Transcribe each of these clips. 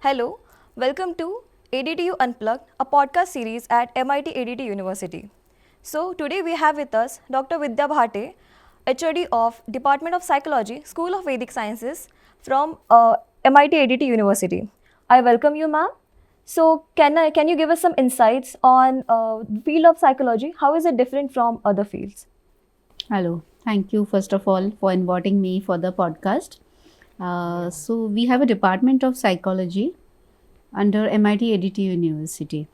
Hello, welcome to ADTU Unplugged, a podcast series at MIT ADT University. So, today we have with us Dr. Vidya Bhate, HOD of Department of Psychology, School of Vedic Sciences from MIT ADT University. I welcome you, ma'am. So, can you give us some insights on field of psychology? How is it different from other fields? Hello, thank you first of all for inviting me for the podcast. So we have a department of psychology under MIT ADT University,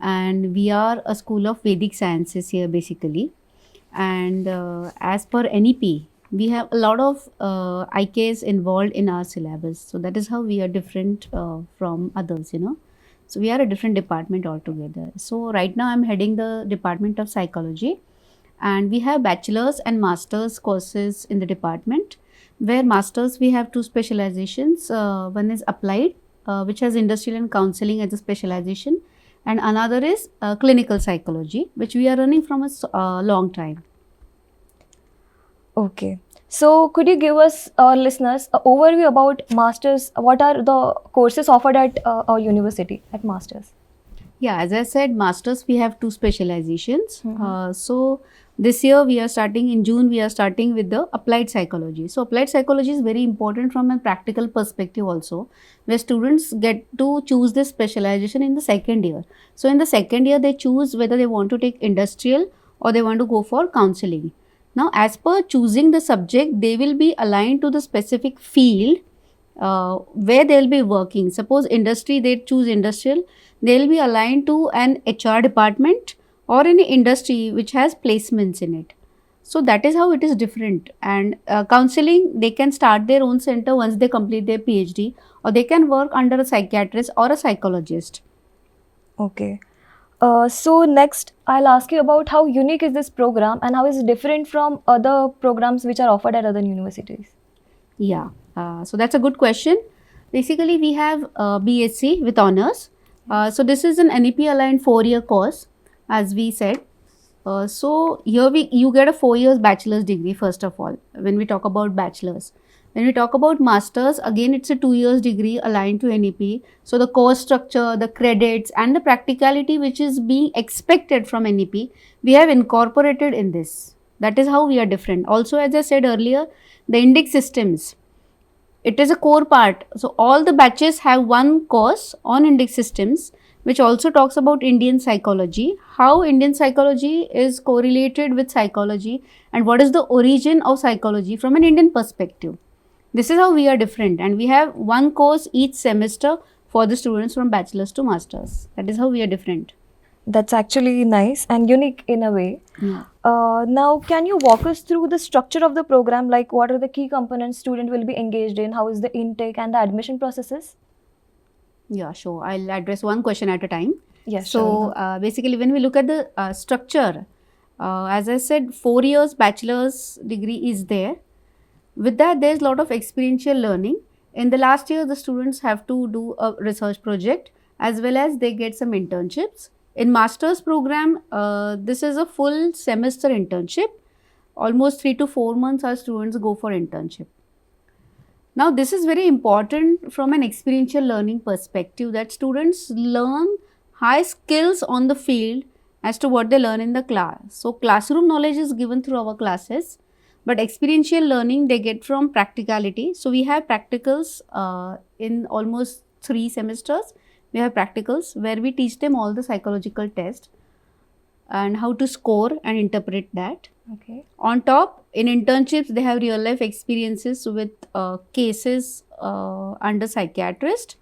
and we are a school of Vedic sciences here basically. And as per NEP, we have a lot of IKs involved in our syllabus. So that is how we are different from others. So we are a different department altogether. So right now I'm heading the department of psychology, and we have bachelor's and master's courses in the department, where masters we have two specializations. One is applied, which has industrial and counseling as a specialization, and another is clinical psychology, which we are running from a long time. Okay. So, could you give us, listeners, an overview about masters? What are the courses offered at our university at masters? Yeah, as I said, masters we have two specializations. So this year we are starting in June. We are starting with the applied psychology. So applied psychology is very important from a practical perspective also, where students get to choose this specialization in the second year. So in the second year they choose whether they want to take industrial or they want to go for counseling. Now, as per choosing the subject, they will be aligned to the specific field where they'll be working. Suppose industry, they choose industrial, they'll be aligned to an HR department or an industry which has placements in it. So that is how it is different. And counseling, they can start their own center once they complete their PhD, or they can work under a psychiatrist or a psychologist. Okay. So next, I'll ask you about how unique is this program and how is it different from other programs which are offered at other universities? Yeah, so that's a good question. Basically, we have BSc with honors. So this is an NEP aligned 4-year course, as we said. So here you get a 4 years bachelor's degree first of all. When we talk about bachelor's, when we talk about masters, again it's a 2 years degree aligned to NEP. So the course structure, the credits, and the practicality which is being expected from NEP, we have incorporated in this. That is how we are different. Also, as I said earlier, the index systems, it is a core part. So all the batches have one course on index systems, which also talks about Indian psychology, how Indian psychology is correlated with psychology, and what is the origin of psychology from an Indian perspective. This is how we are different, and we have one course each semester for the students from bachelor's to master's. That is how we are different. That's actually nice and unique in a way. Yeah. Now, can you walk us through the structure of the program? Like, what are the key components student will be engaged in? How is the intake and the admission processes? Yeah, sure. I'll address one question at a time. Yes. So, basically, when we look at the structure, as I said, 4 years bachelor's degree is there. With that, there's a lot of experiential learning. In the last year, the students have to do a research project as well as they get some internships. In master's program, this is a full semester internship. Almost 3 to 4 months our students go for internship. Now, this is very important from an experiential learning perspective, that students learn high skills on the field as to what they learn in the class. So, classroom knowledge is given through our classes, but experiential learning they get from practicality. So, we have practicals in almost 3 semesters. We have practicals where we teach them all the psychological tests and how to score and interpret that. Okay. On top, in internships, they have real life experiences with cases under psychiatrist.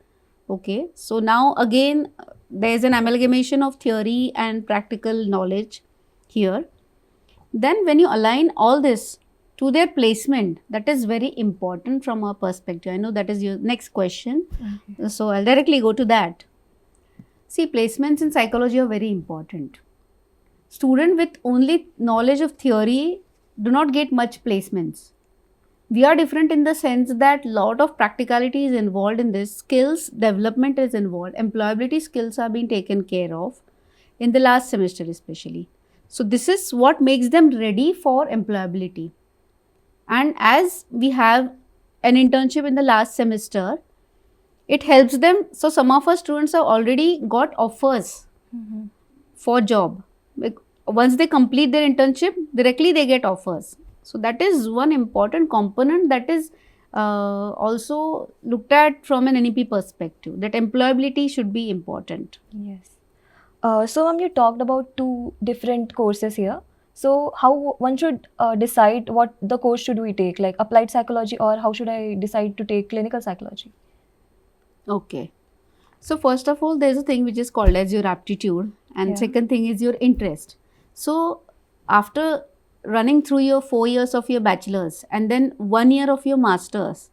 Okay, so now again, there is an amalgamation of theory and practical knowledge here. Then when you align all this to their placement, that is very important from our perspective. I know that is your next question. Okay. So I'll directly go to that. See, placements in psychology are very important. Student with only knowledge of theory do not get much placements. We are different in the sense that lot of practicality is involved in this, skills development is involved, employability skills are being taken care of in the last semester especially. So this is what makes them ready for employability. And as we have an internship in the last semester, it helps them. So some of our students have already got offers for job. Once they complete their internship, directly they get offers. So that is one important component that is also looked at from an NEP perspective, that employability should be important. Yes. So, ma'am, you talked about two different courses here. So, how one should decide what the course should we take, like applied psychology, or how should I decide to take clinical psychology? Okay. So first of all, there's a thing which is called as your aptitude, and Yeah. second thing is your interest. So after running through your 4 years of your bachelor's and then 1 year of your master's,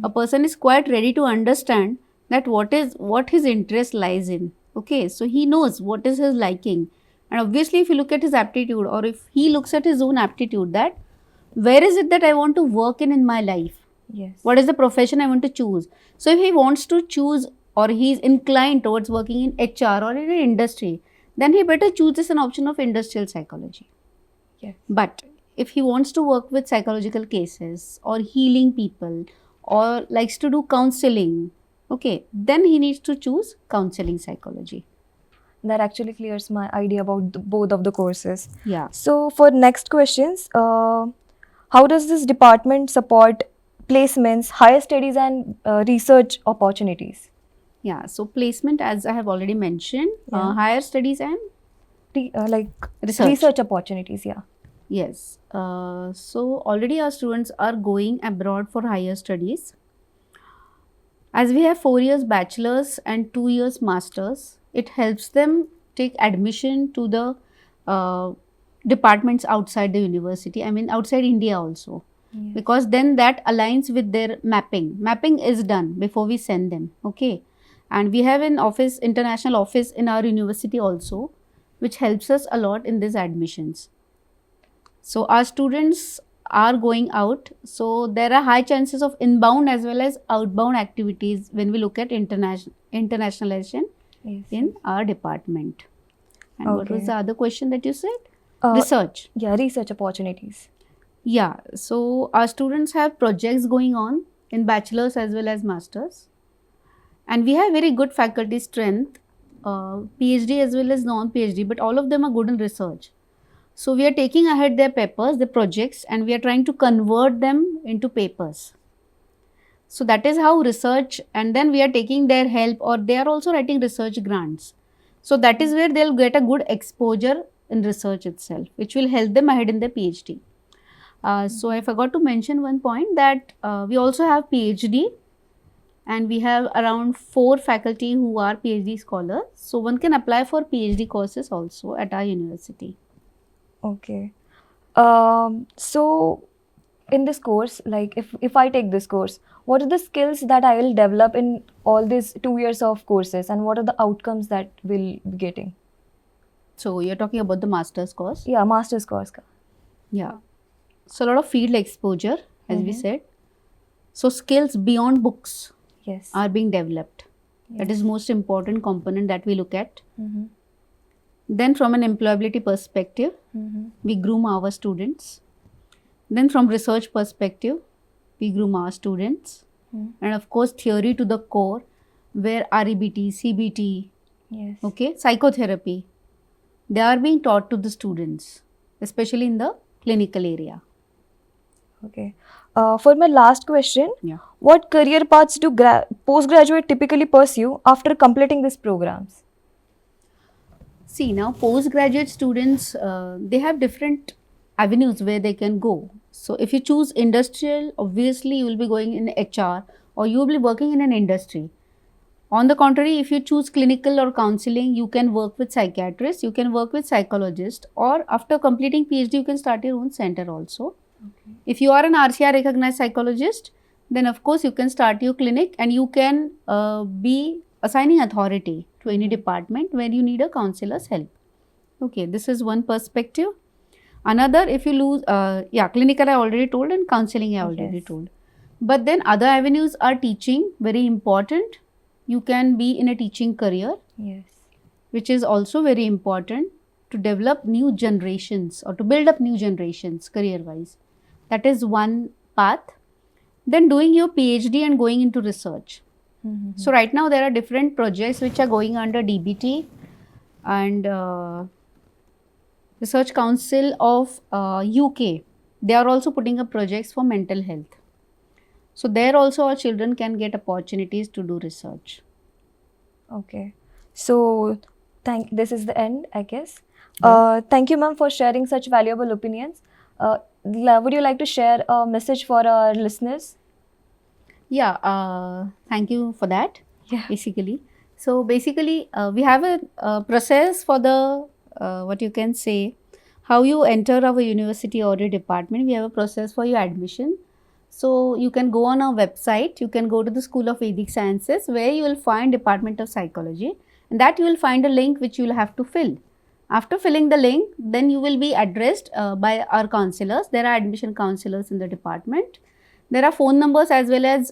a person is quite ready to understand that what his interest lies in. Okay, so he knows what is his liking, and obviously if you look at his aptitude, or if he looks at his own aptitude, that where is it that I want to work in my life, Yes. what is the profession I want to choose. So if he wants to choose, or he is inclined towards working in HR or in an industry, then he better chooses an option of industrial psychology. Yes. But if he wants to work with psychological cases or healing people or likes to do counseling, okay, then he needs to choose counseling psychology. That actually clears my idea about both of the courses. Yeah. So, for next questions, how does this department support placements, higher studies, and research opportunities? Yeah. So placement, as I have already mentioned, Yeah. higher studies and Like research. opportunities, yeah. Yes. So already our students are going abroad for higher studies. As we have 4 years bachelor's and 2 years master's, it helps them take admission to the uh, departments outside the university. I mean, outside India also, Yes. because then that aligns with their mapping. Mapping is done before we send them. Okay, and we have an office, international office in our university also, which helps us a lot in these admissions. So our students are going out, so there are high chances of inbound as well as outbound activities when we look at internationalization Yes. in our department. And what was Okay. the other question that you said? Uh, Research. Yeah, research opportunities. Yeah, so our students have projects going on in bachelor's as well as master's, and we have very good faculty strength, PhD as well as non-PhD, but all of them are good in research. So we are taking ahead their papers, their projects, and we are trying to convert them into papers. So that is how research, and then we are taking their help, or they are also writing research grants. So that is where they'll get a good exposure in research itself, which will help them ahead in their PhD. So I forgot to mention one point, that we also have PhD, and we have around 4 faculty who are PhD scholars. So one can apply for PhD courses also at our university. Okay. So in this course, like if I take this course, what are the skills that I will develop in all these 2 years of courses, and what are the outcomes that we'll be getting? So you're talking about the master's course. Yeah, master's course. Yeah. So a lot of field exposure, as we said. So skills beyond books Yes. are being developed. That is most important component that we look at. Then from an employability perspective, we groom our students. Then from research perspective, we groom our students. And of course, theory to the core, where REBT, CBT, Yes. okay, psychotherapy, they are being taught to the students, especially in the clinical area. Okay. For my last question, Yeah. what career paths do postgraduate typically pursue after completing these programs? See, now postgraduate students, they have different avenues where they can go. So if you choose industrial, obviously you will be going in HR, or you will be working in an industry. On the contrary, if you choose clinical or counseling, you can work with psychiatrists, you can work with psychologists, or after completing PhD, you can start your own center also. If you are an RCR recognized psychologist, then of course you can start your clinic, and you can be assigning authority to any department where you need a counselor's help. Okay, this is one perspective. Another, if you lose, clinical I already told, and counseling I already Yes. told. But then other avenues are teaching, very important. You can be in a teaching career, Yes. which is also very important to develop new generations or to build up new generations career wise. That is one path. Then doing your PhD and going into research. So right now there are different projects which are going under DBT and Research Council of UK. They are also putting up projects for mental health. So there also our children can get opportunities to do research. Okay. So, this is the end, I guess. Thank you, ma'am, for sharing such valuable opinions. Would you like to share a message for our listeners? Yeah, thank you for that. Yeah. Basically, so basically, we have a process for the what you can say, how you enter our university audit department. We have a process for your admission. So you can go on our website. You can go to the School of Vedic Sciences where you will find Department of Psychology, and that you will find a link which you will have to fill. After filling the link, then you will be addressed by our counselors. There are admission counselors in the department. There are phone numbers as well as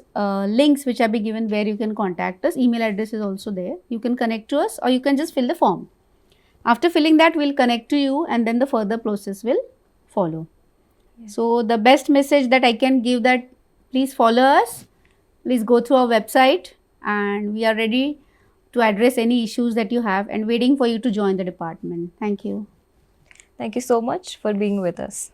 links which have been given where you can contact us. Email address is also there. You can connect to us or you can just fill the form. After filling that, we'll connect to you and then the further process will follow. Yes. So the best message that I can give that please follow us. Please go through our website and we are ready to address any issues that you have and waiting for you to join the department. Thank you. Thank you so much for being with us.